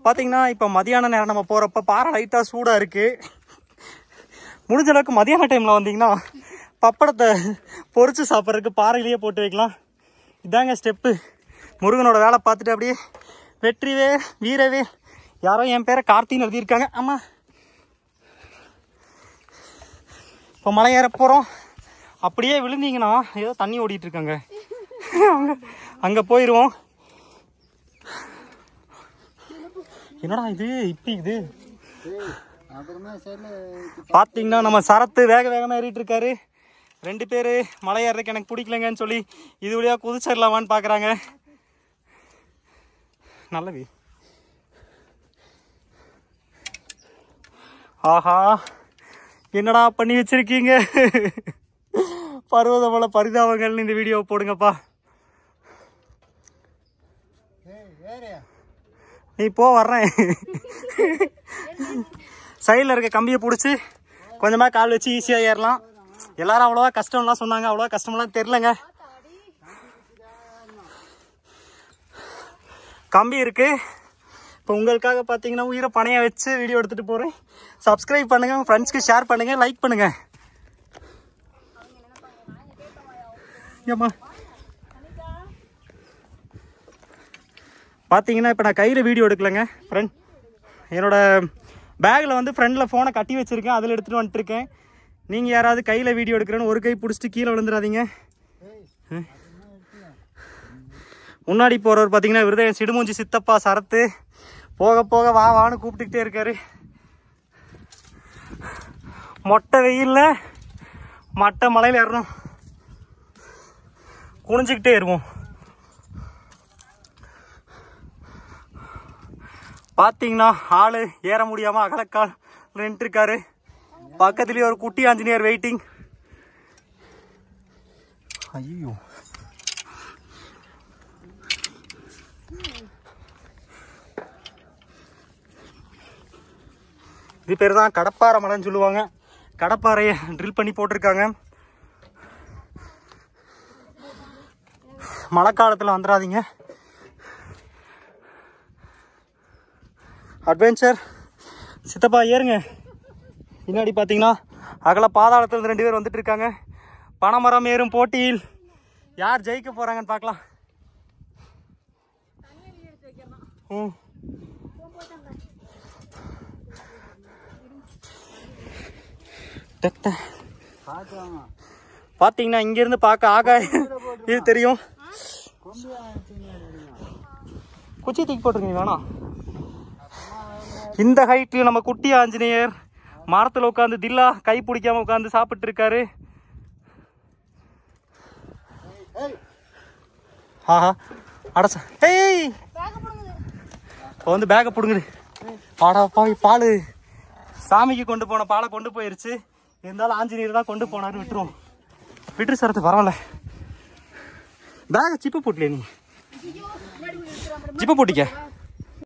பார்த்தீங்கன்னா இப்போ மதியான நேரம் நம்ம போகிறப்ப பாறை லைட்டாக சூடாக இருக்குது. முடிஞ்ச அளவுக்கு மதியான டைமில் வந்தீங்கன்னா பப்படத்தை பொரிச்சு சாப்பிட்றதுக்கு பாறையிலேயே போட்டு வைக்கலாம். இதாங்க ஸ்டெப்பு. முருகனோட வேலை பார்த்துட்டு அப்படியே வெற்றிவே வீரவே யாரோ என் பேரை கார்த்தின்னு எழுதியிருக்காங்க. ஆமாம், இப்போ மலை ஏற போகிறோம். அப்படியே விழுந்தீங்கன்னா ஏதோ தண்ணி ஓடிட்டு இருக்காங்க, அங்கே போயிடுவோம். என்னடா இது இப்படி இது பார்த்தீங்கன்னா நம்ம சரத்து வேக வேகமாக ஏறிட்டு இருக்காரு. 2 பேர் மலை ஏறதுக்கு எனக்கு பிடிக்கலங்கன்னு சொல்லி இது வழியா குதிச்சிடலாமான்னு பார்க்குறாங்க. நல்லது. ஆஹா, என்னடா பண்ணி வச்சிருக்கீங்க. பருவதமலை பரிதாபங்கள்னு இந்த வீடியோ போடுங்கப்பா. நீ போ, வர்றேன். சைடில் இருக்க கம்பியை பிடிச்சி கொஞ்சமாக கால் வச்சு ஈஸியாக ஏறலாம். எல்லாரும் அவ்வளோவா கஷ்டம்லாம் சொன்னாங்க, அவ்வளோவா கஷ்டம்லாம் தெரிலங்க. கம்பி இருக்கு. இப்போ உங்களுக்காக பார்த்தீங்கன்னா உயிரை பணையை வச்சு வீடியோ எடுத்துகிட்டு போகிறேன். சப்ஸ்கிரைப் பண்ணுங்கள், உங்கள் ஃப்ரெண்ட்ஸ்க்கு ஷேர் பண்ணுங்கள், லைக் பண்ணுங்கள். ஏம்மா பார்த்தீங்கன்னா இப்போ நான் கையில் வீடியோ எடுக்கலைங்க ஃப்ரெண்ட். என்னோடய பேக்கில் வந்து ஃப்ரெண்டில் ஃபோனை கட்டி வச்சுருக்கேன், அதில் எடுத்துகிட்டு வந்துட்டுருக்கேன். நீங்கள் யாராவது கையில் வீடியோ எடுக்கிறேன்னு ஒரு கை பிடிச்சிட்டு கீழே விழுந்துடாதீங்க. முன்னாடி போகிறவர் பார்த்தீங்கன்னா விருதையன் சிடுமூஞ்சி சித்தப்பா சரத்து. போக போக வா வான்னு கூப்பிட்டுக்கிட்டே இருக்காரு. மொட்டை வெயிலில் மட்டை மலையில் ஏறணும், குனிஞ்சிக்கிட்டே ஏறுவோம். பார்த்தீங்கன்னா ஆள் ஏற முடியாமல் அகலக்கால் நின்றுருக்காரு. பக்கத்துலேயே ஒரு குட்டி ஆஞ்சநேயர் வெயிட்டிங். ஐயோ, இது பேர் தான் கடப்பாறை மலைன்னு சொல்லுவாங்க. கடப்பாறையை ட்ரில் பண்ணி போட்டிருக்காங்க. மழை காலத்தில் வந்துடாதீங்க. அட்வென்ச்சர் சித்தப்பா ஏறுங்க. பின்னாடி பார்த்தீங்கன்னா அகல பாதாளத்தில் 2 பேர் வந்துட்டு இருக்காங்க. பனைமரம் ஏறும் போட்டியில் யார் ஜெயிக்க போகிறாங்கன்னு பார்க்கலாம். பார்த்தீங்கன்னா இங்கேருந்து பார்க்க ஆகாயம் இது தெரியும். குச்சி தூக்கி போட்டிருக்கீங்க வேணாம். இந்த ஹைட்லையும் நம்ம குட்டி ஆஞ்சநேயர் மரத்தில் உட்காந்து தில்லா கை பிடிக்காம உட்காந்து சாப்பிட்டு இருக்காரு. ஆஹா அடச்சா, ஏய் இப்போ வந்து பேக்கை பிடுங்குது. ஆடா பாவி, பால் சாமிக்கு கொண்டு போன பாலை கொண்டு போயிருச்சு. இருந்தாலும் ஆஞ்சநேயர் தான் கொண்டு போனாரு. விட்டுருவோம், விட்டுரு சரத்து, பரவாயில்ல. பேக்கை ஜிப்பு போட்டலையே, நீ ஜிப்பு போட்டிக்க.